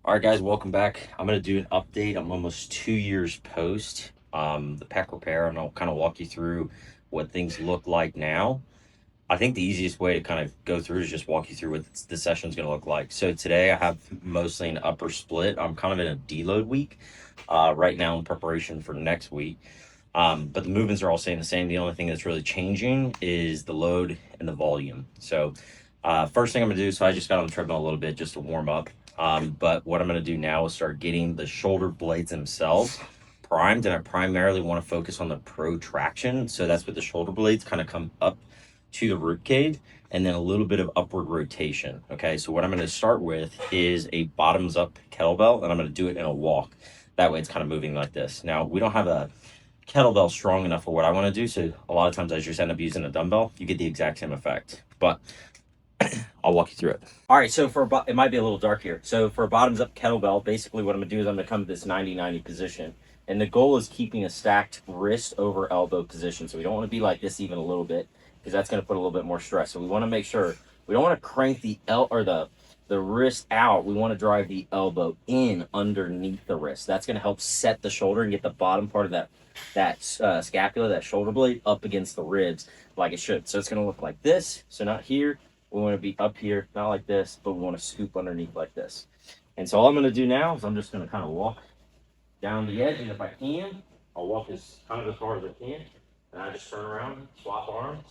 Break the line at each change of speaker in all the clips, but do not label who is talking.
All right, guys, welcome back. I'm going to do an update. I'm almost 2 years post the pec repair, and I'll kind of walk you through what things look like now. I think the easiest way to kind of go through is just walk you through what the session's going to look like. So today I have mostly an upper split. I'm kind of in a deload week right now in preparation for next week. But the movements are all staying the same. The only thing that's really changing is the load and the volume. So first thing I'm gonna do, so I just got on the treadmill a little bit just to warm up. But what I'm gonna do now is start getting the shoulder blades themselves primed, and I primarily want to focus on the protraction. So that's with the shoulder blades kind of come up to the rib cage and then a little bit of upward rotation. Okay, so what I'm going to start with is a bottoms up kettlebell, and I'm going to do it in a walk. That way it's kind of moving like this. Now, we don't have a kettlebell strong enough for what I want to do, so a lot of times I just end up using a dumbbell. You get the exact same effect, but I'll walk you through it. All right, so it might be a little dark here. So for a bottoms up kettlebell, basically what I'm gonna do is I'm gonna come to this 90-90 position. And the goal is keeping a stacked wrist over elbow position. So we don't want to be like this even a little bit, because that's going to put a little bit more stress. So we want to make sure we don't want to crank the wrist out. We want to drive the elbow in underneath the wrist. That's going to help set the shoulder and get the bottom part of that scapula, that shoulder blade, up against the ribs like it should. So it's going to look like this. So not here. We want to be up here, not like this, but we want to scoop underneath like this. And so all I'm going to do now is I'm just going to kind of walk down the edge, and if I can, I'll walk as far as I can, and I just turn around, swap arms,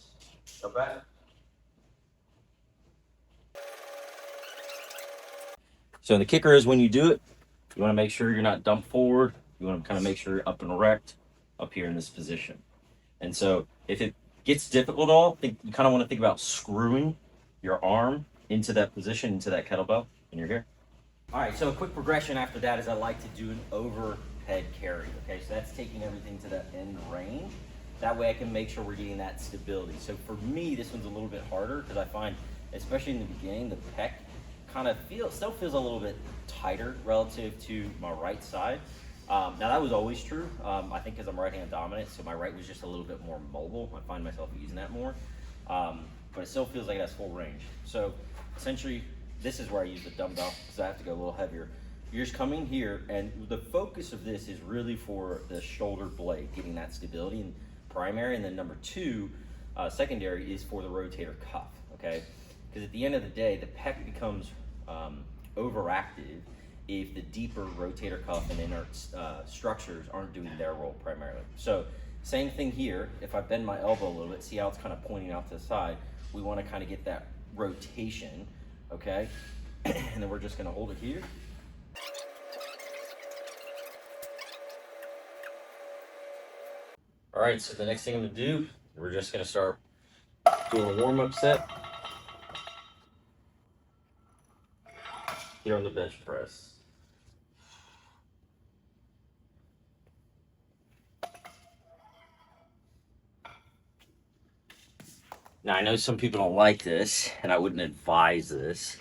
go back. So the kicker is when you do it, you want to make sure you're not dumped forward. You want to kind of make sure you're up and erect up here in this position. And so if it gets difficult at all, you kind of want to think about screwing your arm into that position, into that kettlebell, and you're here. All right, so a quick progression after that is I like to do an overhead carry. Okay, so that's taking everything to the end range. That way I can make sure we're getting that stability. So for me, this one's a little bit harder because I find, especially in the beginning, the pec kind of still feels a little bit tighter relative to my right side. Now that was always true. I think because I'm right hand dominant, so my right was just a little bit more mobile. I find myself using that more, but it still feels like it has full range. So essentially, this is where I use the dumbbell because I have to go a little heavier. You're just coming here, and the focus of this is really for the shoulder blade, getting that stability in primary, and then number two, secondary, is for the rotator cuff, okay? Because at the end of the day, the pec becomes overactive if the deeper rotator cuff and inner structures aren't doing their role primarily. So same thing here, if I bend my elbow a little bit, see how it's kind of pointing out to the side, we want to kind of get that rotation, okay? And then we're just gonna hold it here. All right, so the next thing I'm gonna do, we're just gonna start doing a warm-up set here on the bench press. Now, I know some people don't like this, and I wouldn't advise this,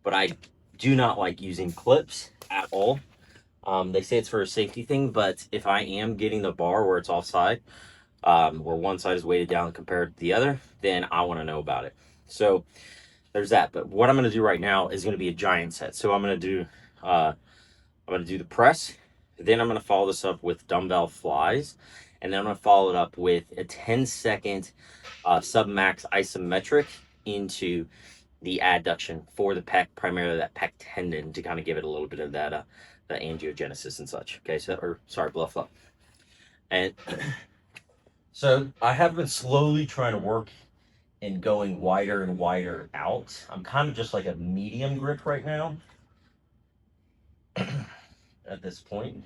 but I do not like using clips at all. They say it's for a safety thing, but if I am getting the bar where it's offside, where one side is weighted down compared to the other, then I want to know about it. So there's that. But what I'm going to do right now is going to be a giant set. So I'm going to do the press. Then I'm going to follow this up with dumbbell flies, and then I'm going to follow it up with a 10-second sub-max isometric into the adduction for the pec, primarily that pec tendon, to kind of give it a little bit of that the angiogenesis and such. Okay, so blood flow. And so I have been slowly trying to work and going wider and wider out. I'm kind of just like a medium grip right now at this point.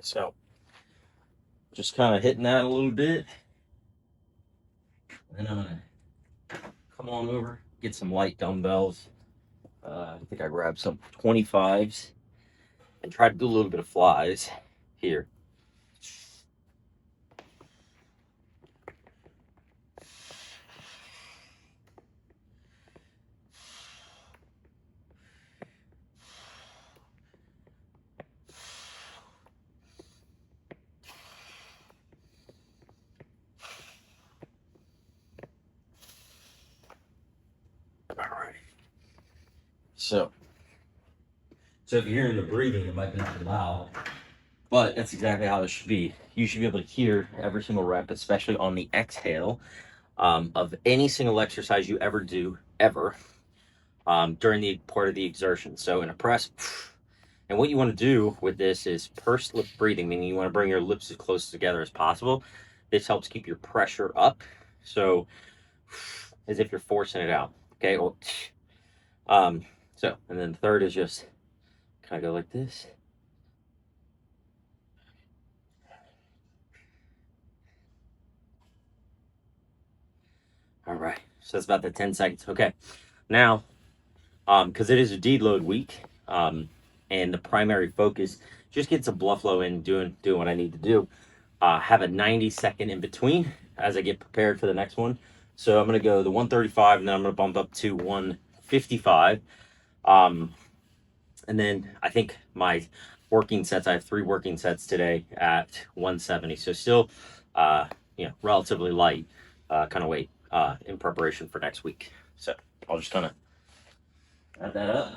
So just kind of hitting that a little bit. And I'm gonna come on over, get some light dumbbells. I think I grabbed some 25s and try to do a little bit of flies here. So if you're hearing the breathing, it might be too loud, but that's exactly how it should be. You should be able to hear every single rep, especially on the exhale, of any single exercise you ever do, ever, during the part of the exertion. So in a press, and what you want to do with this is pursed lip breathing, meaning you want to bring your lips as close together as possible. This helps keep your pressure up. So as if you're forcing it out. Okay. Well, and then third is just kind of go like this. All right. So that's about the 10 seconds. Okay. Now, because it is a deload week, and the primary focus just get some blood flow in, doing what I need to do. Have a 90-second in between as I get prepared for the next one. So I'm gonna go the 135, and then I'm gonna bump up to 155. And then I think my working sets, I have 3 working sets today at 170. So still, relatively light kind of weight in preparation for next week. So I'll just kind of add that up.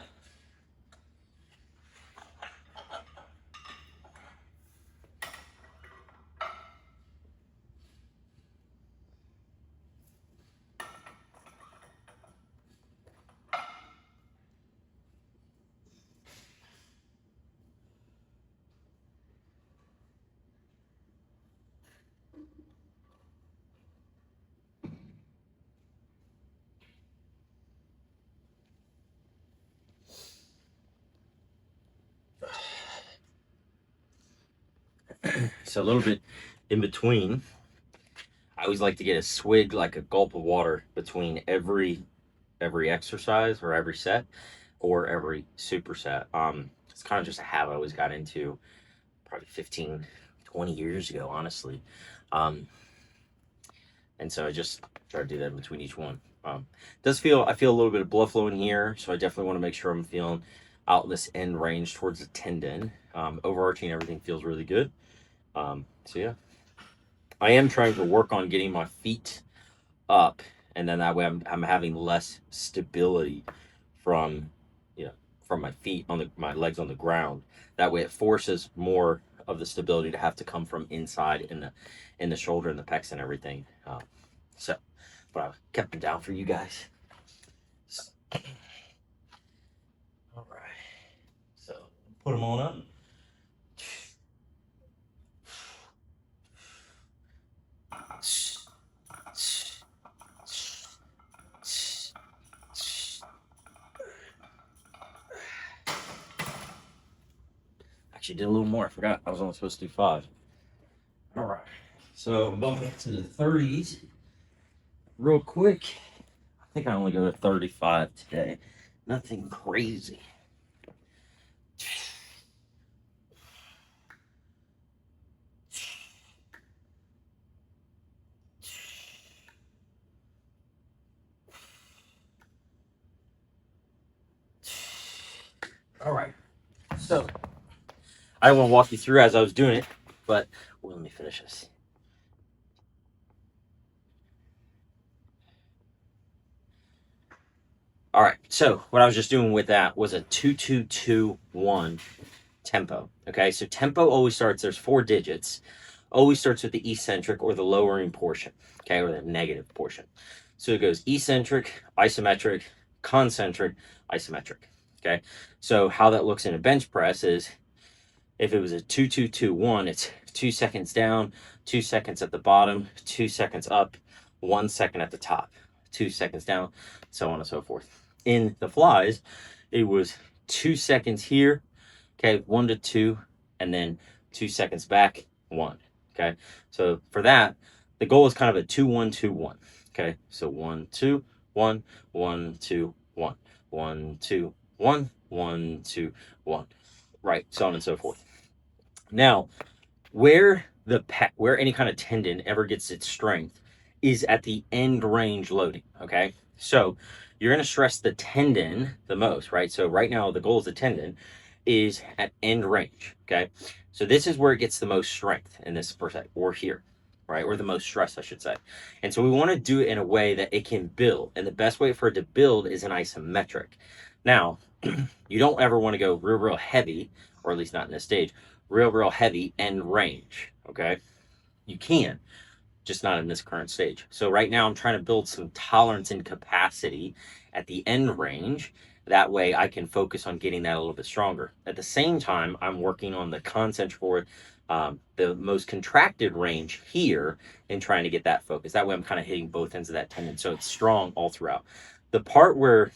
So a little bit in between. I always like to get a swig, like a gulp of water between every exercise or every set or every superset. It's kind of just a habit I always got into probably 15, 20 years ago, honestly. And so I just try to do that in between each one. I feel a little bit of blood flow in here, so I definitely want to make sure I'm feeling out this end range towards the tendon. Overarching, everything feels really good. So yeah, I am trying to work on getting my feet up, and then that way I'm having less stability from from my feet on my legs on the ground. That way it forces more of the stability to have to come from inside in the shoulder and the pecs and everything. But I kept them down for you guys. All right, so put them on up. Actually did a little more. I forgot I was only supposed to do 5. All right, so bumping to the 30s real quick. I think I only go to 35 today. Nothing crazy. All right, so I want to walk you through as I was doing it, but let me finish this. All right, so what I was just doing with that was a 2-2-2-1 tempo. Okay, so tempo always starts, there's 4 digits, always starts with the eccentric or the lowering portion, okay, or the negative portion. So it goes eccentric, isometric, concentric, isometric. Okay, so how that looks in a bench press is if it was a 2-2-2-1, it's 2 seconds down, 2 seconds at the bottom, 2 seconds up, 1 second at the top, 2 seconds down, so on and so forth. In the flies, it was 2 seconds here, okay, 1 to 2, and then 2 seconds back, 1. Okay, so for that, the goal is kind of a 2-1-2-1. Okay, so 1 2 1 1 2 1 1 2 1 1 2 1, right, so on and so forth. Now, where any kind of tendon ever gets its strength is at the end range loading. Okay, so you're going to stress the tendon the most, right? So right now the goal is the tendon is at end range. Okay, so this is where it gets the most strength in this percent or here. right? Or the most stress, I should say. And so we want to do it in a way that it can build. And the best way for it to build is an isometric. Now, you don't ever want to go real heavy, or at least not in this stage, real heavy end range, okay? You can, just not in this current stage. So right now I'm trying to build some tolerance and capacity at the end range. That way I can focus on getting that a little bit stronger. At the same time, I'm working on the concentric or the most contracted range here and trying to get that focus. That way I'm kind of hitting both ends of that tendon. So it's strong all throughout. The part where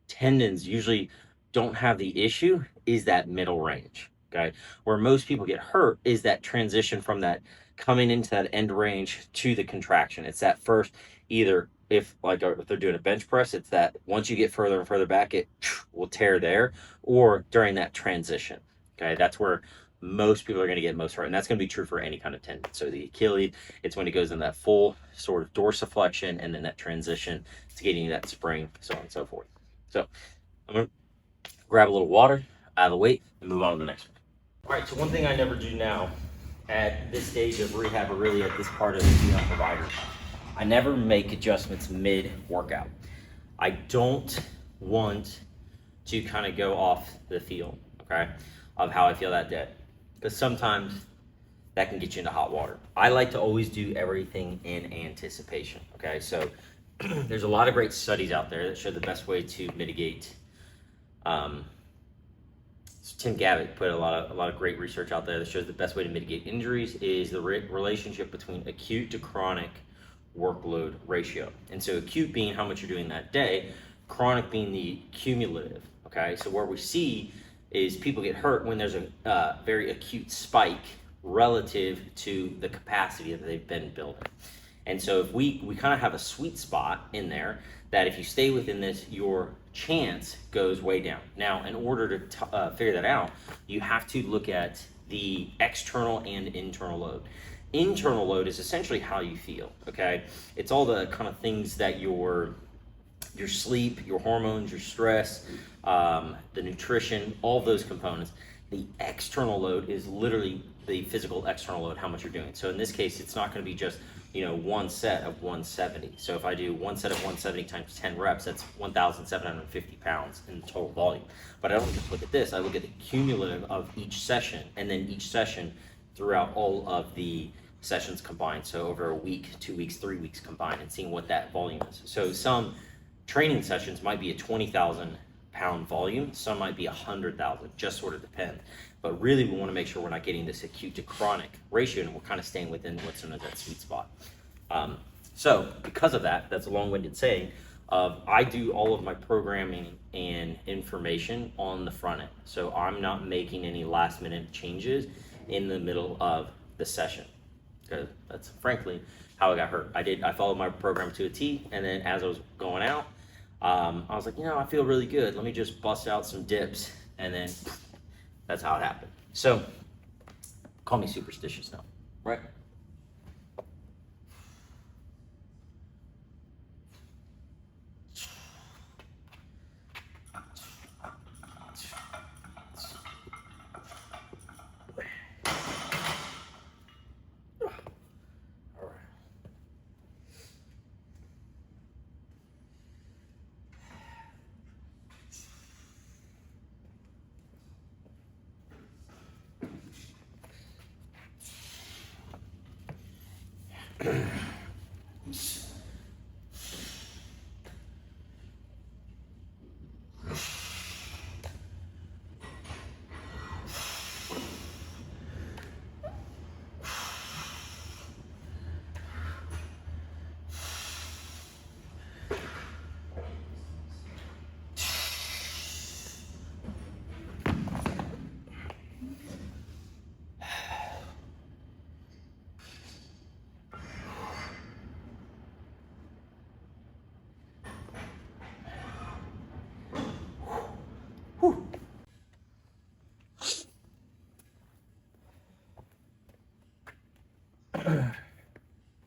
tendons usually don't have the issue is that middle range. Okay. Where most people get hurt is that transition from that coming into that end range to the contraction. It's that first, either if they're doing a bench press, it's that once you get further and further back, it will tear there, or during that transition. Okay. That's where most people are going to get most hurt. And that's going to be true for any kind of tendon. So the Achilles, it's when it goes in that full sort of dorsiflexion and then that transition to getting that spring, so on and so forth. So I'm going to grab a little water out of the weight and move on to the next one. All right, so one thing I never do now at this stage of rehab, or really at this part of being a provider, I never make adjustments mid-workout. I don't want to kind of go off the field, okay, of how I feel that day. Because sometimes that can get you into hot water. I like to always do everything in anticipation, okay? So there's a lot of great studies out there that show the best way to mitigate. So Tim Gavitt put a lot of great research out there that shows the best way to mitigate injuries is the relationship between acute to chronic workload ratio. And so acute being how much you're doing that day, chronic being the cumulative. Okay, so where we see is people get hurt when there's a very acute spike relative to the capacity that they've been building. And so if we kind of have a sweet spot in there that if you stay within this, your chance goes way down. Now, in order to figure that out, you have to look at the external and internal load. Internal load is essentially how you feel, okay? It's all the kind of things that your sleep, your hormones, your stress, the nutrition, all of those components. The external load is literally the physical external load, how much you're doing. So in this case, it's not going to be just, one set of 170. So if I do one set of 170 times 10 reps, that's 1,750 pounds in total volume. But I don't just look at this, I look at the cumulative of each session, and then each session throughout all of the sessions combined. So over a week, 2 weeks, 3 weeks combined, and seeing what that volume is. So some training sessions might be a 20,000 pound volume, some might be 100,000, just sort of depends. But really we want to make sure we're not getting this acute to chronic ratio, and we're kind of staying within what's known as that sweet spot. So because of that, that's a long-winded saying of I do all of my programming and information on the front end. So I'm not making any last minute changes in the middle of the session, because that's frankly how I got hurt. I followed my program to a T, and then as I was going out, I was like, I feel really good. Let me just bust out some dips, and then that's how it happened. So call me superstitious now, right?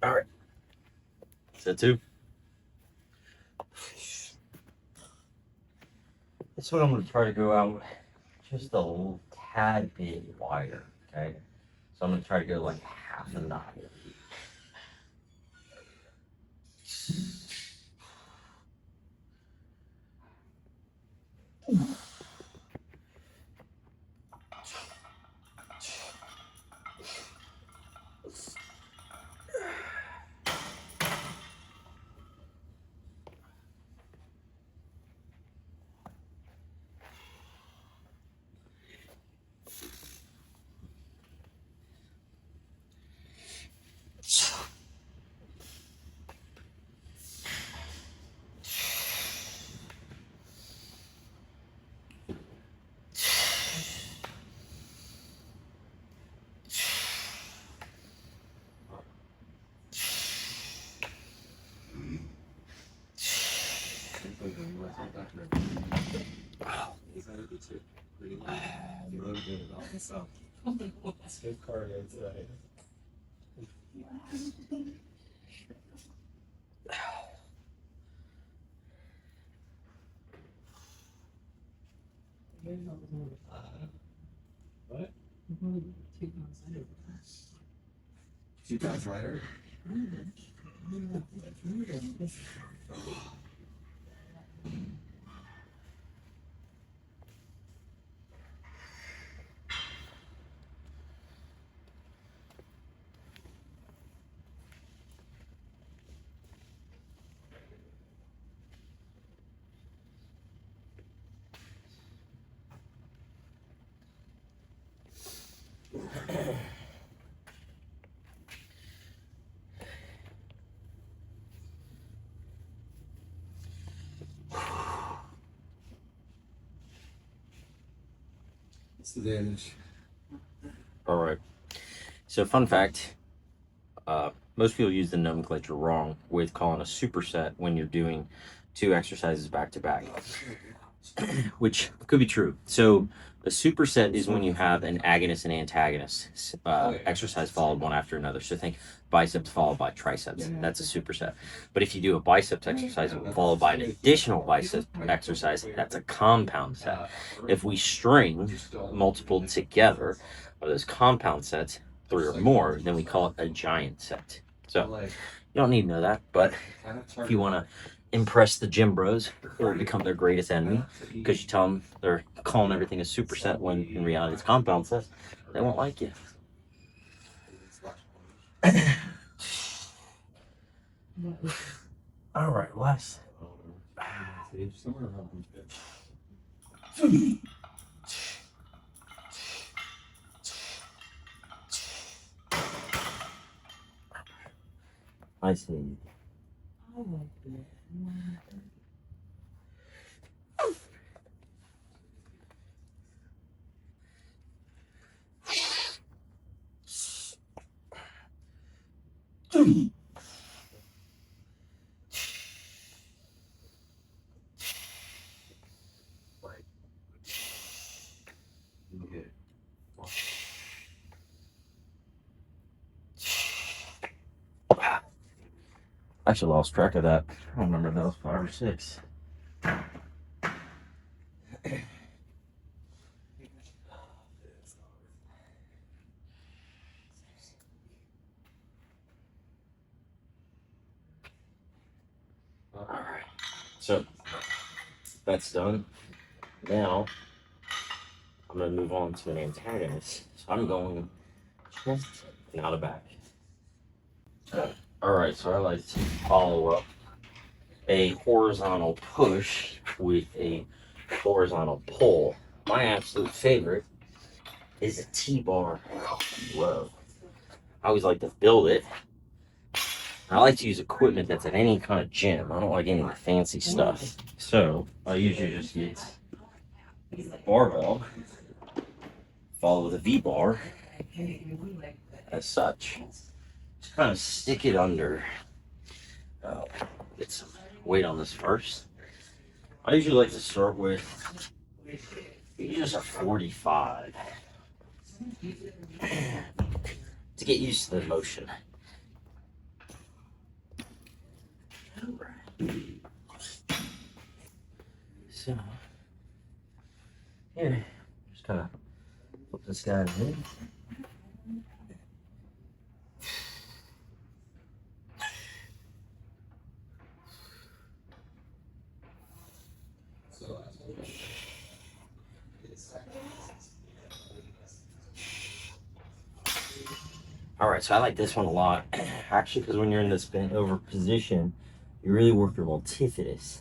All right. Set two. This one I'm going to try to go out just a little tad bit wider, okay? So I'm going to try to go like half a knot.
What? 2 pounds lighter. What's the damage?
All right. So fun fact, most people use the nomenclature wrong with calling a superset when you're doing 2 exercises back to back, which could be true. So a superset is when you have an agonist and antagonist exercise followed one after another. So think biceps followed by triceps. That's a superset. But if you do a biceps exercise followed by an additional bicep exercise, that's a compound set. If we string multiple together of those compound sets, 3 or more, then we call it a giant set. So you don't need to know that, but if you want to impress the gym bros or become their greatest enemy because you tell them they're calling everything a superset when in reality it's compound sets, they won't like you. All right, Wes. I see. I actually lost track of that. I don't remember if that was 5 or 6. All right. So that's done. Now I'm going to move on to an antagonist. So I'm going chest and out of back. All right. So I like to follow up a horizontal push with a horizontal pull. My absolute favorite is a T-bar row. I always like to build it. I like to use equipment that's at any kind of gym. I don't like any of the fancy stuff. So I usually just get a barbell, follow the V-bar as such. Just kind of stick it under. Get some weight on this first. I usually like to start with just a 45 to get used to the motion. So, here, just kind of flip this guy in. All right, so I like this one a lot, actually, because when you're in this bent over position, you really work your multifidus.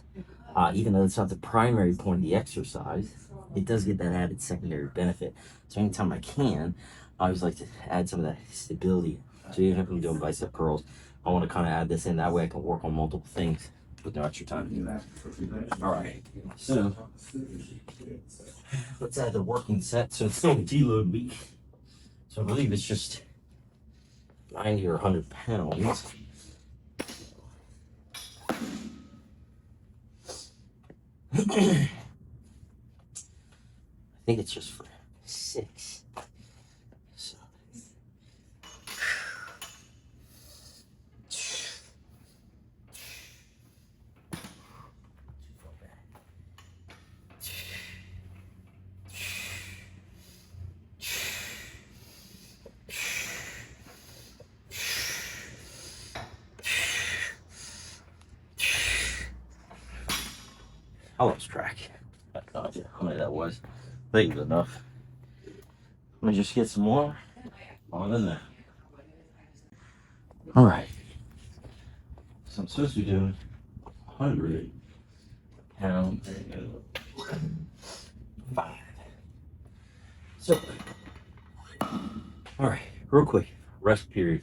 Even though it's not the primary point of the exercise, it does get that added secondary benefit. So anytime I can, I always like to add some of that stability. So even if I'm doing bicep curls, I want to kind of add this in. That way I can work on multiple things with no extra time to do that. All right, so let's add the working set. So it's still a deload week. So I believe it's just 90 or 100 pounds. I think it's just for 6. So. I lost track. I have no idea how many that was. I think it was enough. Let me just get some more on in there. All right. So I'm supposed to be doing 100 pounds. 5. So, all right, real quick. Rest period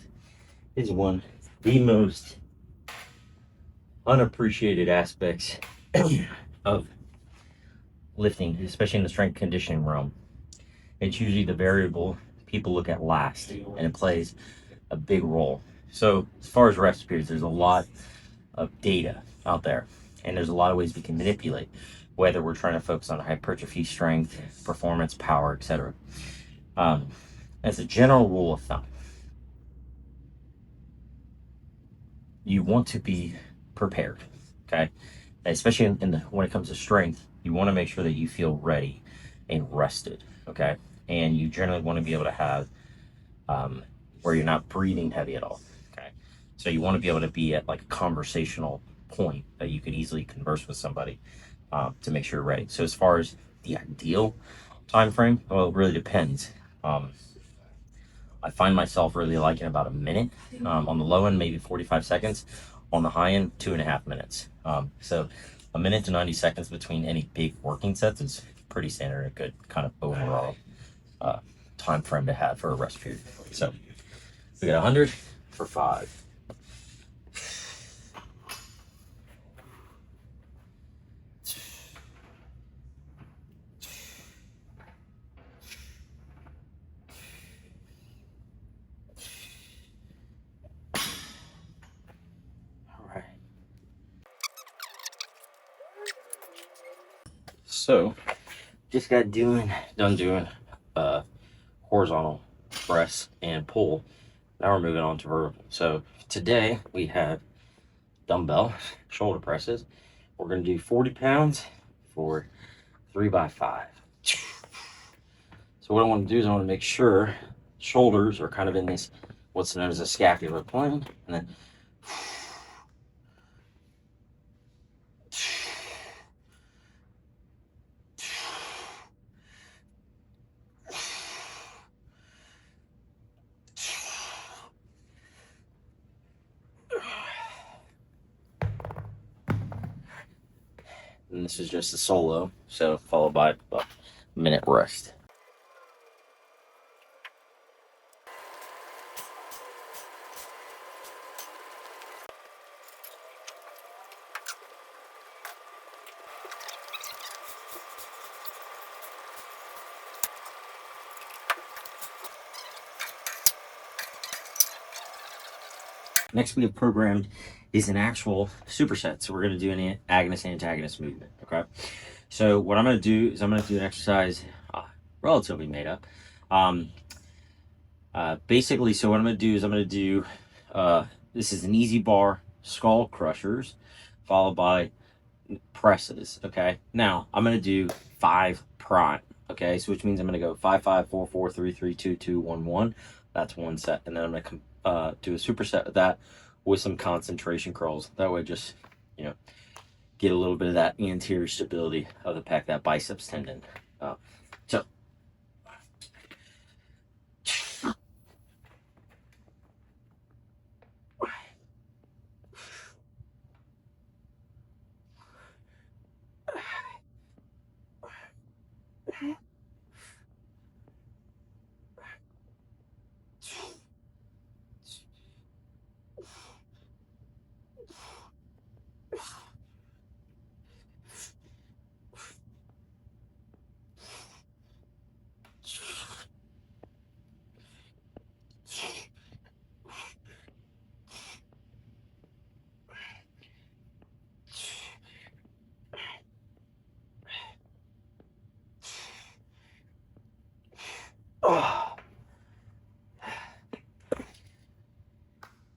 is one of the most unappreciated aspects of lifting, especially in the strength conditioning realm. It's usually the variable people look at last, and it plays a big role. So as far as rest periods, there's a lot of data out there, and there's a lot of ways we can manipulate, whether we're trying to focus on hypertrophy, strength, performance, power, etc. As a general rule of thumb, you want to be prepared, okay? Especially when it comes to strength, you want to make sure that you feel ready and rested, okay? And you generally want to be able to have where you're not breathing heavy at all, okay? So you want to be able to be at like a conversational point that you could easily converse with somebody to make sure you're ready. So as far as the ideal time frame, well, it really depends. I find myself really liking about a minute. On the low end, maybe 45 seconds. On the high end, 2.5 minutes. So a minute to 90 seconds between any big working sets is pretty standard, a good kind of overall time frame to have for a rest period. So we got 100 for 5. All right. So just got done doing horizontal press and pull. Now we're moving on to vertical. So today we have dumbbell shoulder presses. We're going to do 40 pounds for 3x5. So what I want to do is I want to make sure shoulders are kind of in this what's known as a scapular plane, and then and this is just a solo, so followed by a minute rest. Next we have programmed is an actual superset. So we're going to do an agonist-antagonist movement, okay? So what I'm going to do is I'm going to do an exercise relatively made up. Basically, so what I'm going to do is I'm going to do, this is an easy bar skull crushers followed by presses, okay? Now, I'm going to do 5 prime, okay? So which means I'm going to go 5, 5, 4, 4, 3, 3, 2, 2, 1, 1. That's one set. And then I'm going to do a superset of that with some concentration curls. That way just, get a little bit of that anterior stability of the pec, that biceps tendon. So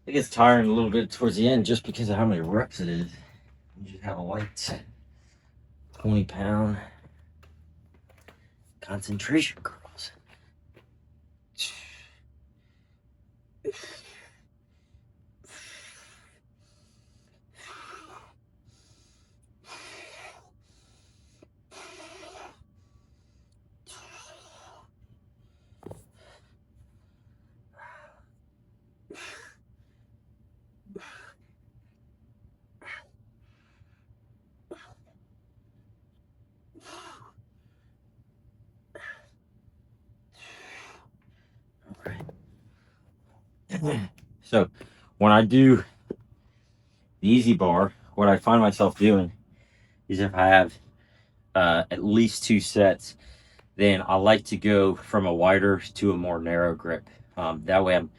It gets tiring a little bit towards the end just because of how many reps it is. You just have a light 20-pound concentration curls. So when I do the easy bar, what I find myself doing is if I have at least 2 sets, then I like to go from a wider to a more narrow grip. That way I'm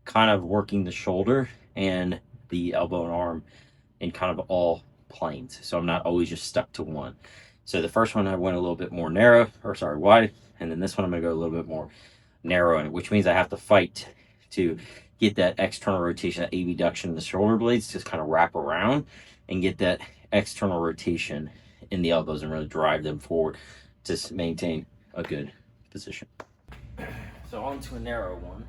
kind of working the shoulder and the elbow and arm in kind of all planes. So I'm not always just stuck to one. So the first one I went a little bit more narrow, or sorry, wide. And then this one I'm gonna go a little bit more narrow in it, which means I have to fight to get that external rotation, that abduction in the shoulder blades, just kind of wrap around and get that external rotation in the elbows and really drive them forward to maintain a good position. So on to a narrow one.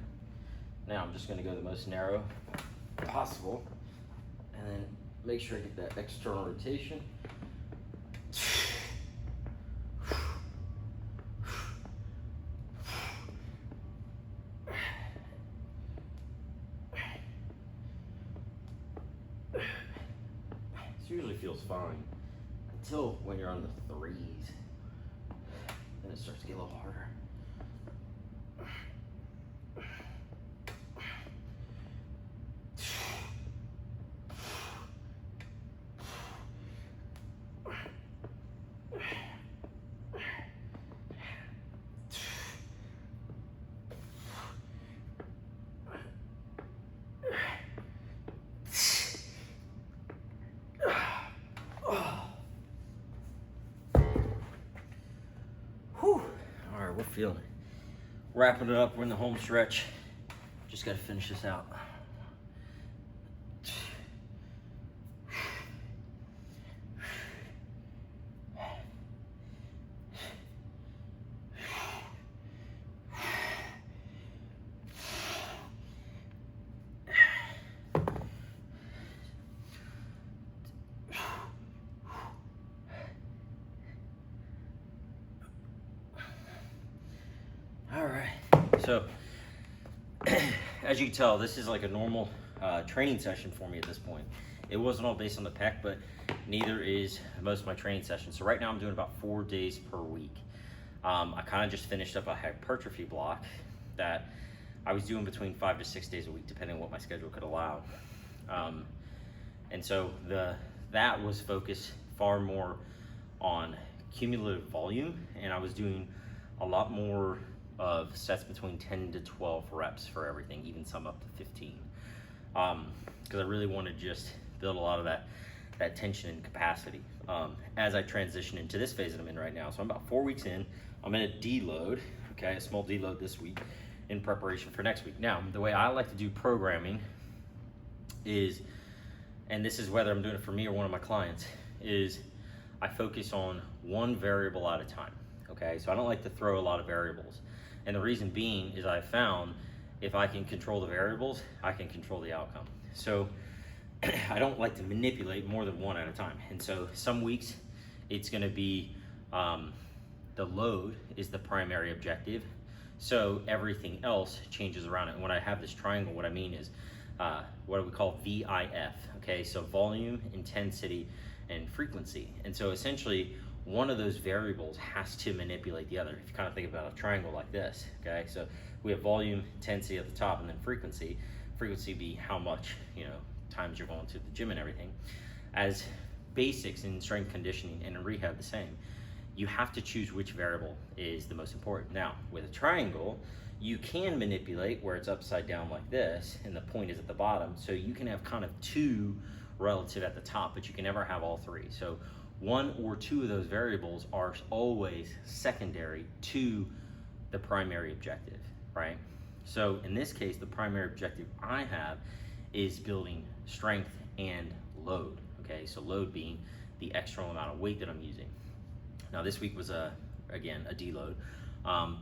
Now I'm just going to go the most narrow possible and then make sure I get that external rotation. This usually feels fine until when you're on the threes. Then it starts to get a little harder. Whew. All right, we're feeling it. Wrapping it up, we're in the home stretch. Just got to finish this out. All right, so as you can tell, this is like a normal training session for me at this point. It wasn't all based on the pec, but neither is most of my training sessions. So right now I'm doing about 4 days per week. I kind of just finished up a hypertrophy block that I was doing between 5 to 6 days a week, depending on what my schedule could allow. And so that was focused far more on cumulative volume, and I was doing a lot more of sets between 10 to 12 reps for everything, even some up to 15. Because I really want to just build a lot of that tension and capacity as I transition into this phase that I'm in right now. So I'm about 4 weeks in. I'm in a deload, okay, a small deload this week in preparation for next week. Now, the way I like to do programming is, and this is whether I'm doing it for me or one of my clients, is I focus on one variable at a time, okay? So I don't like to throw a lot of variables. And the reason being is I found if I can control the variables, I can control the outcome. So I don't like to manipulate more than one at a time. And so some weeks it's gonna be the load is the primary objective. So everything else changes around it. And when I have this triangle, what I mean is what we call VIF, okay? So volume, intensity, and frequency. And so essentially, one of those variables has to manipulate the other. If you kind of think about a triangle like this, okay? So we have volume, intensity at the top, and then frequency. Frequency be how much, times you're going to the gym and everything. As basics in strength conditioning and in rehab the same, you have to choose which variable is the most important. Now, with a triangle, you can manipulate where it's upside down like this, and the point is at the bottom, so you can have kind of two relative at the top, but you can never have all three. So one or two of those variables are always secondary to the primary objective, right? So in this case, the primary objective I have is building strength and load. Okay, so load being the external amount of weight that I'm using. Now this week was again a deload,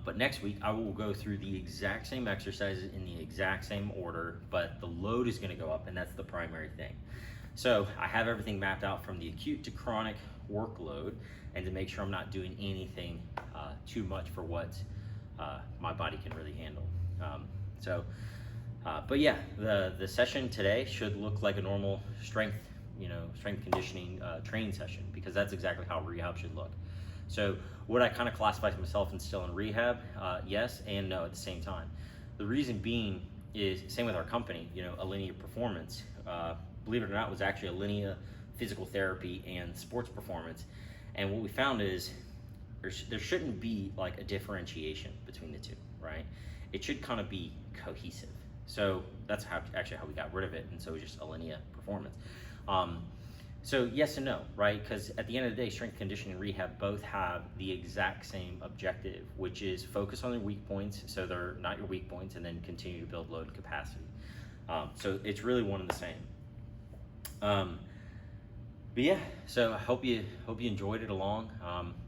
but next week I will go through the exact same exercises in the exact same order, but the load is going to go up, and that's the primary thing. So I have everything mapped out from the acute to chronic workload, and to make sure I'm not doing anything too much for what my body can really handle. But yeah, the session today should look like a normal strength conditioning training session, because that's exactly how rehab should look. So would I kind of classify myself and still in rehab? Yes and no at the same time. The reason being is, same with our company, Alinea Performance, believe it or not, was actually Alinea Physical Therapy and Sports Performance. And what we found is there shouldn't be like a differentiation between the two, right? It should kind of be cohesive. So that's how we got rid of it, and so it was just Alinea Performance. So yes and no, right? Because at the end of the day, strength conditioning and rehab both have the exact same objective, which is focus on their weak points, so they're not your weak points, and then continue to build load capacity. So it's really one and the same. But yeah, so I hope you enjoyed it along.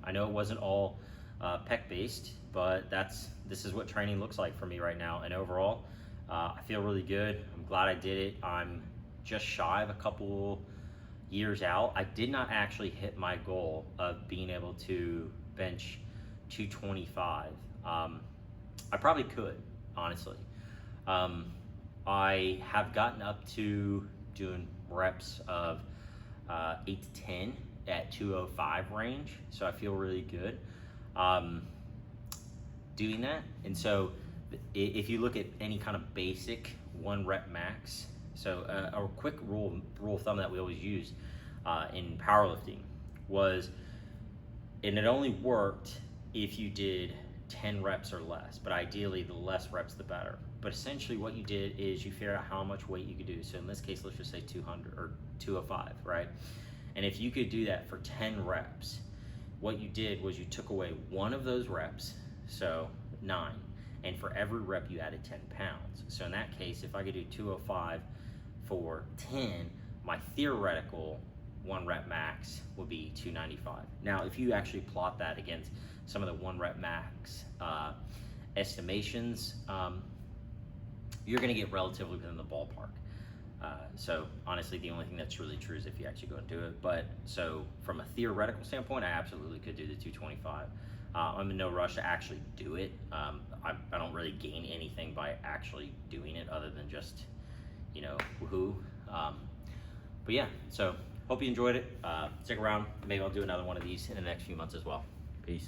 I know it wasn't all pec based, but this is what training looks like for me right now. And overall, I feel really good. I'm glad I did it. I'm just shy of a couple years out. I did not actually hit my goal of being able to bench 225. I probably could, honestly. I have gotten up to doing reps of 8 to 10 at 205 range, so I feel really good doing that. And so if you look at any kind of basic 1 rep max, so a quick rule of thumb that we always use in powerlifting was, and it only worked if you did 10 reps or less, but ideally the less reps the better. But essentially what you did is you figured out how much weight you could do. So in this case, let's just say 200 or 205, right? And if you could do that for 10 reps, what you did was you took away one of those reps, so 9, and for every rep you added 10 pounds. So in that case, if I could do 205 for 10, my theoretical 1 rep max would be 295. Now, if you actually plot that against some of the 1 rep max estimations, you're gonna get relatively within the ballpark. So honestly, the only thing that's really true is if you actually go and do it. But so from a theoretical standpoint, I absolutely could do the 225. I'm in no rush to actually do it. I don't really gain anything by actually doing it other than just, woohoo. But yeah, so hope you enjoyed it. Stick around. Maybe I'll do another one of these in the next few months as well. Peace.